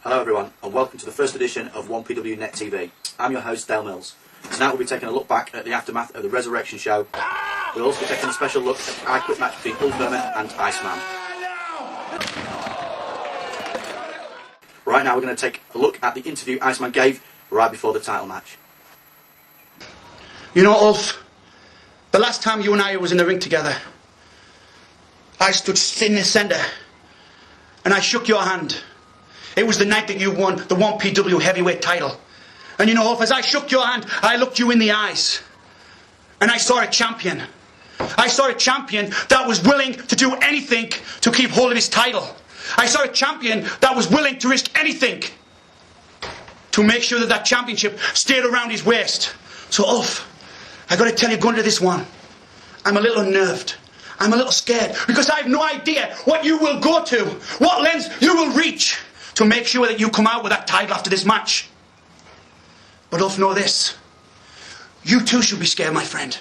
Hello everyone, and welcome to the first edition of IPW Net TV. I'm your host, Dale Mills. Tonight we'll be taking a look back at the aftermath of the Resurrection show. We'll also be taking a special look at the I Quit match between Ulf Herman and Iceman. Right now we're going to take a look at the interview Iceman gave right before the title match. You know, Ulf, the last time you and I was in the ring together, I stood in the centre and I shook your hand. It was the night that you won the IPW heavyweight title. And you know, Ulf, as I shook your hand, I looked you in the eyes. And I saw a champion. I saw a champion that was willing to do anything to keep hold of his title. I saw a champion that was willing to risk anything to make sure that that championship stayed around his waist. So, Ulf, I got to tell you, going to this one, I'm a little unnerved. I'm a little scared because I have no idea what you will go to, what lengths you will reach to make sure that you come out with that title after this match. But Ulf, know this. You too should be scared, my friend.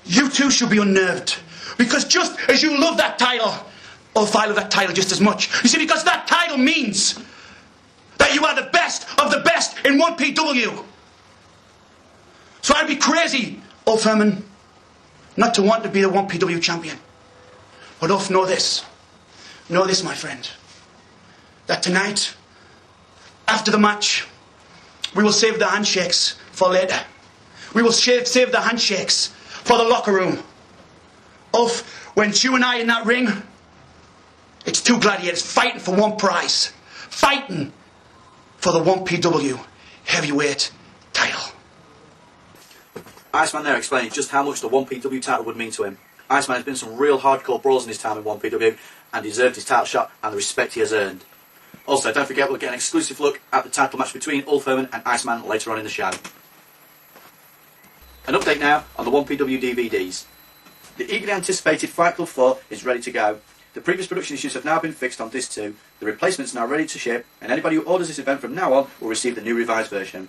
You too should be unnerved. Because just as you love that title, Ulf, I love that title just as much. You see, because that title means that you are the best of the best in IPW. So I'd be crazy, Ulf Herman, not to want to be the IPW champion. But Ulf, know this. Know this, my friend. That tonight, after the match, we will save the handshakes for later. We will save the handshakes for the locker room. Ulf, when it's you and I in that ring, it's two gladiators fighting for one prize. Fighting for the IPW heavyweight title. Iceman there explained just how much the IPW title would mean to him. Iceman has been some real hardcore brawls in his time in IPW and deserved his title shot and the respect he has earned. Also, don't forget we'll get an exclusive look at the title match between Ulf Herman and Iceman later on in the show. An update now on the IPW DVDs. The eagerly anticipated Fight Club 4 is ready to go. The previous production issues have now been fixed on disc 2, the replacement's now ready to ship, and anybody who orders this event from now on will receive the new revised version.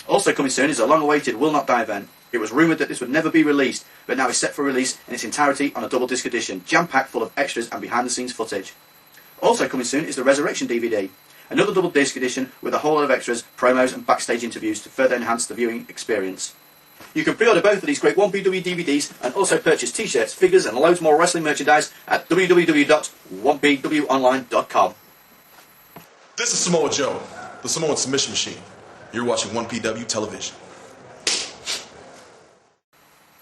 Also coming soon is the long-awaited Will Not Die event. It was rumoured that this would never be released, but now is set for release in its entirety on a double disc edition, jam-packed full of extras and behind-the-scenes footage. Also coming soon is the Resurrection DVD, another double disc edition with a whole lot of extras, promos and backstage interviews to further enhance the viewing experience. You can pre-order both of these great IPW DVDs and also purchase t-shirts, figures and loads more wrestling merchandise at www.1pwonline.com. This is Samoa Joe, the Samoan Submission Machine. You're watching 1PW television.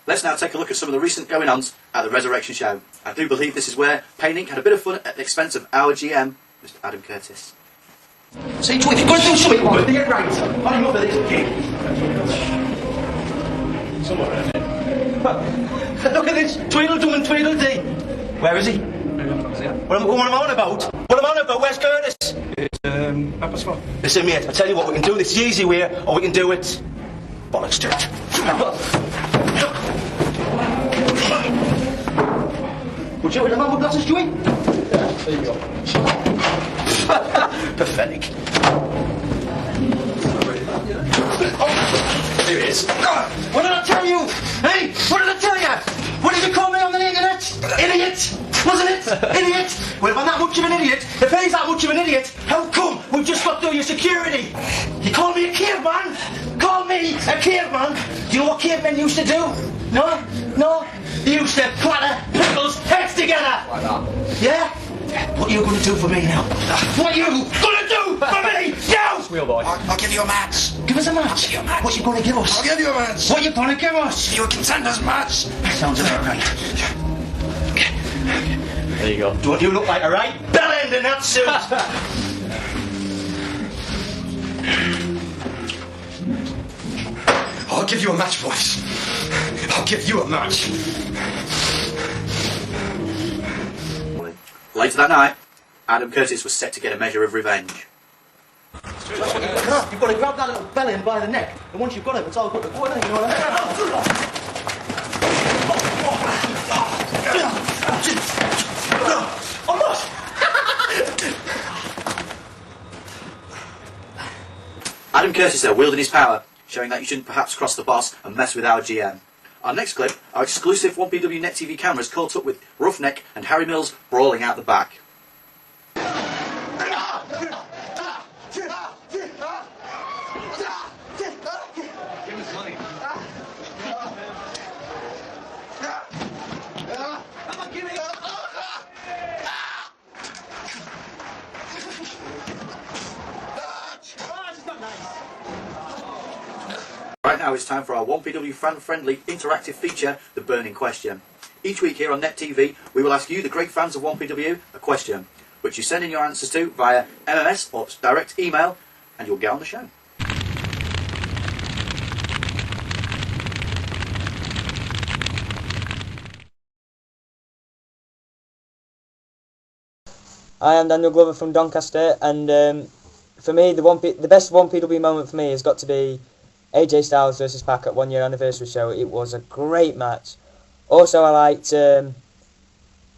Let's now take a look at some of the recent going-ons at the Resurrection show. I do believe this is where Pain Inc. had a bit of fun at the expense of our GM, Mr. Adam Curtis. See, if you're going to do something about it, get right. I'm over this gig. Look at this, Tweedledum and Tweedledee. Where is he? What am I on about? What am I on about? Where's Curtis? It's up a spot. Listen, mate, I tell you what, we can do this the easy way, or we can do it bollocks to it. Would you with the man with glasses, Dewey? Yeah, there you go. Pathetic. Here he is. What did I tell you? Hey, what did I tell you? What did you call me on the internet? Idiot! Wasn't it? Idiot! Well, if I'm that much of an idiot, if he's that much of an idiot, how come we've just got through your security? You call me a caveman? Call me a caveman? Do you know what cavemen used to do? No? No? They used to clatter people's heads together! Like that? Yeah? What are you going to do for me now? What are you going to do for me now? Wheel boy. I'll give you a match. Give us a match. I'll give you a match. What are you going to give us? I'll give you a match. What are you going to give us? Give you a contenders match. That sounds about right. There you go. Don't you look like a right bellend in that suit? I'll give you a match, boys. I'll give you a match. Later that night, Adam Curtis was set to get a measure of revenge. You've got to grab that little bellend by the neck, and once you've got it, it's all good to go, isn't it? You know what Adam Curtis there wielding his power, showing that you shouldn't perhaps cross the boss and mess with our GM. Our next clip, our exclusive 1PW Net TV cameras caught up with Roughneck and Harry Mills brawling out the back. Right now it's time for our 1PW fan-friendly interactive feature, The Burning Question. Each week here on Net TV, we will ask you, the great fans of 1PW, a question, which you send in your answers to via MMS or direct email, and you'll get on the show. I am Daniel Glover from Doncaster, and for me, the best 1PW moment for me has got to be AJ Styles versus Pac at 1 year anniversary show. It was a great match. Also, I liked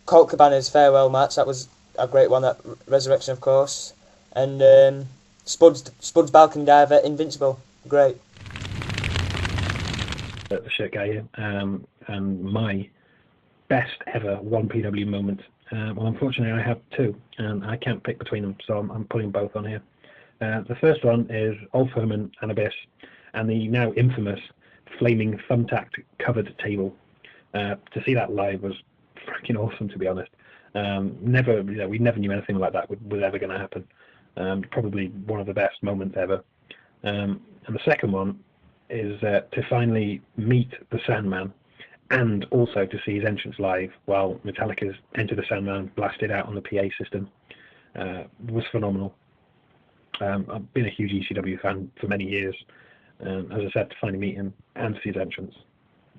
Colt Cabana's farewell match. That was a great one. That Resurrection, of course, and Spud's Balcony Dive at Invincible. Great. The shirt guy here, and my best ever 1PW moment. Well, unfortunately, I have two, and I can't pick between them, so I'm putting both on here. The first one is Ulf Herman and Abyss, and the now infamous flaming thumbtacked covered table. To see that live was freaking awesome, to be honest. We never knew anything like that was ever going to happen. Probably one of the best moments ever. And the second one is to finally meet the Sandman, and also to see his entrance live while Metallica's Enter the Sandman blasted out on the PA system. Was phenomenal. I've been a huge ECW fan for many years. As I said, to finally meet him and see his entrance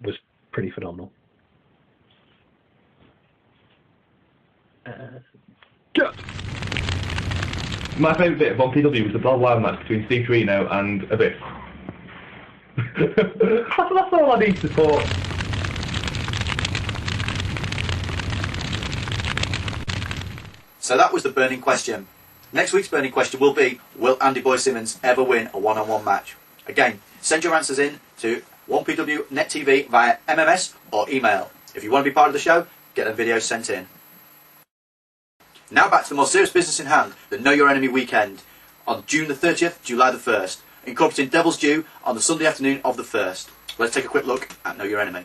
was pretty phenomenal. My favourite bit of 1PW was the Blood Wild match between Steve Corino and Abyss. That's all I need to talk. So that was the burning question. Next week's burning question will be, will Andy Boy Simmons ever win a one-on-one match? Again, send your answers in to 1PW Net TV via MMS or email. If you want to be part of the show, get them videos sent in. Now back to the more serious business in hand, the Know Your Enemy weekend, on June the 30th, July the 1st, incorporating Devil's Due on the Sunday afternoon of the 1st. Let's take a quick look at Know Your Enemy.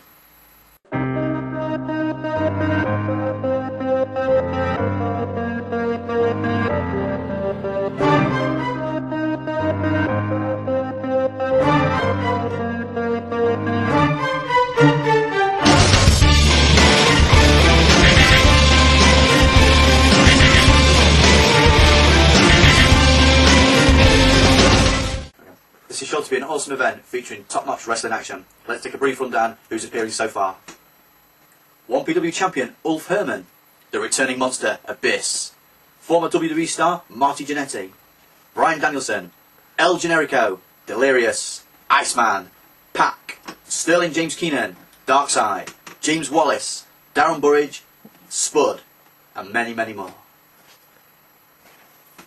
This is sure to be an awesome event featuring top-notch wrestling action. Let's take a brief rundown who's appearing so far. 1PW champion Ulf Herman, the returning monster Abyss, former WWE star Marty Jannetty, Bryan Danielson, El Generico, Delirious, Iceman, Pac, Sterling James Keenan, Darkseid, James Wallace, Darren Burridge, Spud, and many, many more.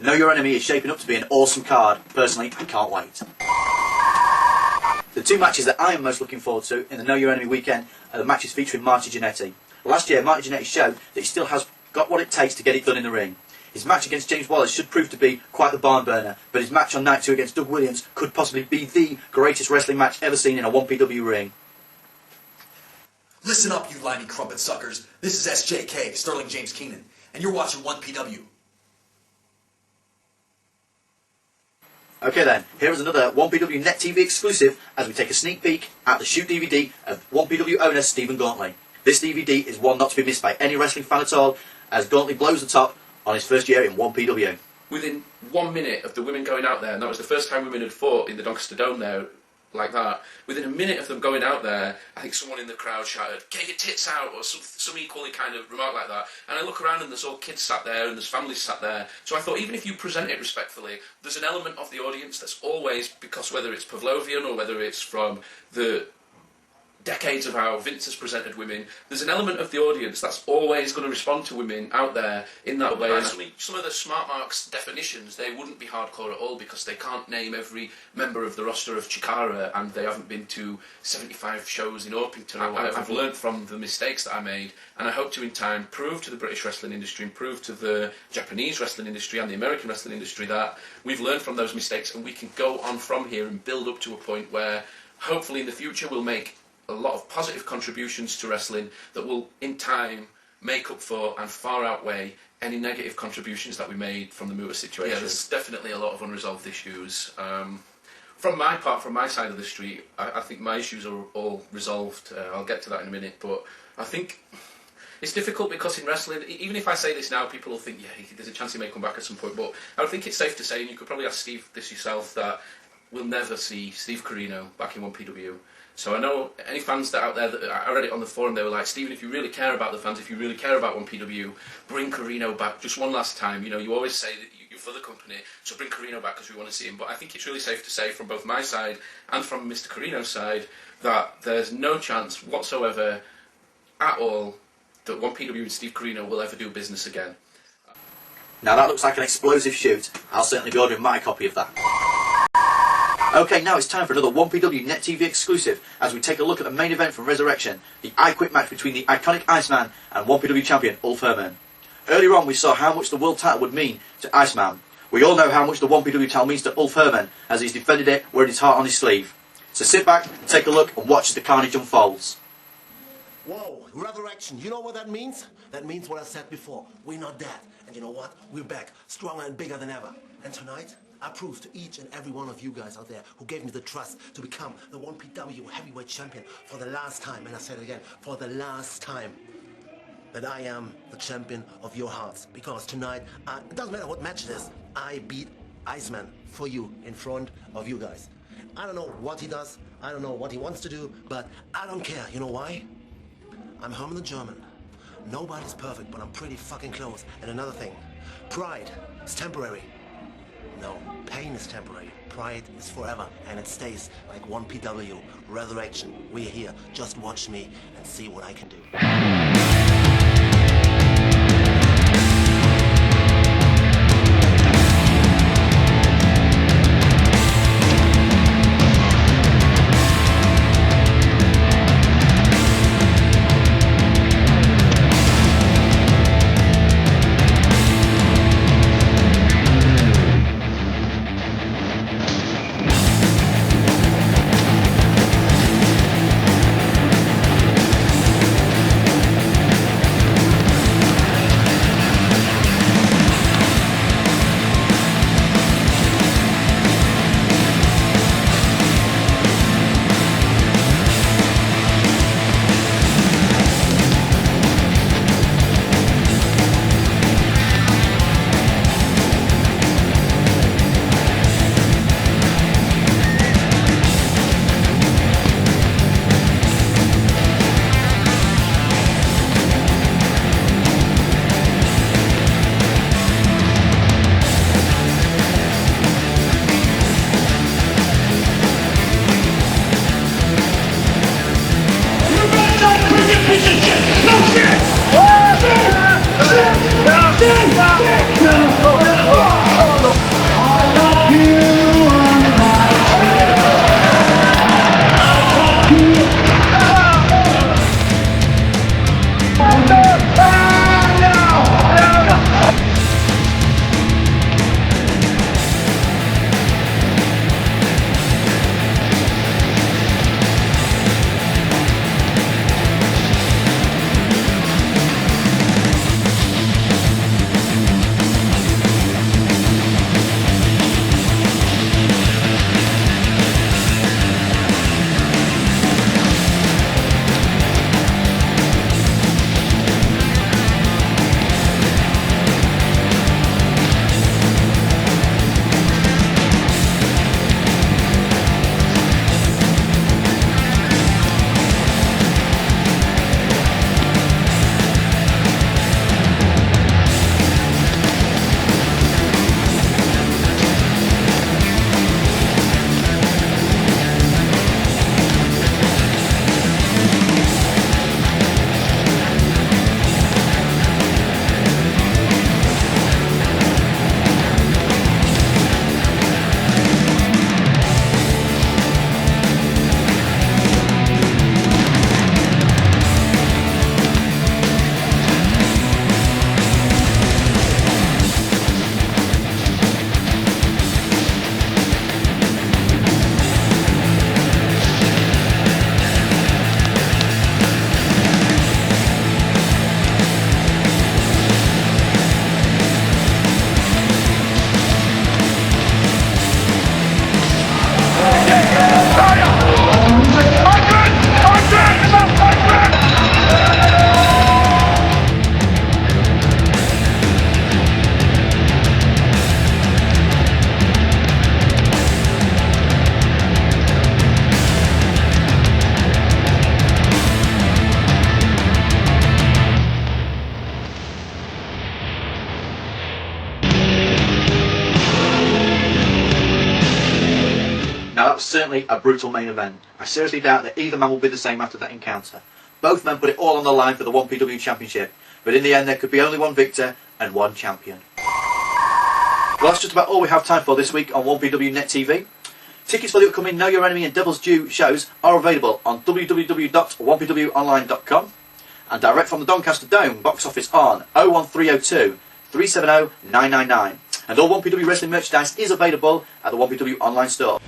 Know Your Enemy is shaping up to be an awesome card. Personally, I can't wait. The two matches that I am most looking forward to in the Know Your Enemy weekend are the matches featuring Marty Jannetty. Last year, Marty Jannetty showed that he still has got what it takes to get it done in the ring. His match against James Wallace should prove to be quite the barn burner, but his match on Night 2 against Doug Williams could possibly be the greatest wrestling match ever seen in a 1PW ring. Listen up, you limey crumpet suckers. This is SJK, Sterling James Keenan. and you're watching 1PW. Okay then, here is another 1PW Net TV exclusive as we take a sneak peek at the shoot DVD of 1PW owner Stephen Gauntly. This DVD is one not to be missed by any wrestling fan at all, as Gauntly blows the top on his first year in 1PW. Within 1 minute of the women going out there, and that was the first time women had fought in the Doncaster Dome there, like that, within a minute of them going out there, I think someone in the crowd shouted, "Get your tits out," or some equally kind of remark like that. And I look around and there's all kids sat there and there's families sat there. So I thought, even if you present it respectfully, there's an element of the audience that's always, because whether it's Pavlovian or whether it's from the decades of how Vince has presented women, there's an element of the audience that's always going to respond to women out there in that way. And some of the smart marks definitions, they wouldn't be hardcore at all because they can't name every member of the roster of Chikara and they haven't been to 75 shows in Orpington. I've learnt from the mistakes that I made, and I hope to in time prove to the British wrestling industry and prove to the Japanese wrestling industry and the American wrestling industry that we've learned from those mistakes and we can go on from here and build up to a point where hopefully in the future we'll make a lot of positive contributions to wrestling that will, in time, make up for and far outweigh any negative contributions that we made from the Muta situation. Yeah, there's definitely a lot of unresolved issues. From my part, from my side of the street, I think my issues are all resolved. I'll get to that in a minute, but I think it's difficult because in wrestling, even if I say this now, people will think, yeah, there's a chance he may come back at some point, but I would think it's safe to say, and you could probably ask Steve this yourself, that we'll never see Steve Corino back in 1PW. So I know any fans that out there, that I read it on the forum, they were like, Stephen, if you really care about the fans, if you really care about 1PW, bring Corino back just one last time. You know, you always say that you're for the company, so bring Corino back because we want to see him. But I think it's really safe to say from both my side and from Mr. Corino's side that there's no chance whatsoever at all that 1PW and Steve Corino will ever do business again. Now that looks like an explosive shoot. I'll certainly be ordering my copy of that. Okay, now it's time for another 1PW Net TV exclusive as we take a look at the main event from Resurrection, the I Quit match between the iconic Iceman and 1PW champion Ulf Herman. Earlier on we saw how much the world title would mean to Iceman. We all know how much the 1PW title means to Ulf Herman as he's defended it wearing his heart on his sleeve. So sit back, take a look and watch the carnage unfolds. Whoa, Resurrection, you know what that means? That means what I said before, we're not dead. And you know what? We're back, stronger and bigger than ever. And tonight, I proved to each and every one of you guys out there who gave me the trust to become the 1PW heavyweight champion for the last time, and I said it again, for the last time, that I am the champion of your hearts. Because tonight, it doesn't matter what match it is, I beat Iceman for you in front of you guys. I don't know what he does, I don't know what he wants to do, but I don't care. You know why? I'm Herman the German. Nobody's perfect, but I'm pretty fucking close. And another thing, pride is temporary. No, pain is temporary. Pride is forever, and it stays like 1PW. Resurrection, we're here. Just watch me and see what I can do. Now that was certainly a brutal main event. I seriously doubt that either man will be the same after that encounter. Both men put it all on the line for the 1PW Championship, but in the end there could be only one victor and one champion. Well, that's just about all we have time for this week on 1PW Net TV. Tickets for the upcoming Know Your Enemy and Devil's Due shows are available on www.1pwonline.com and direct from the Doncaster Dome box office on 01302 370 999. And all 1PW Wrestling merchandise is available at the 1PW online store.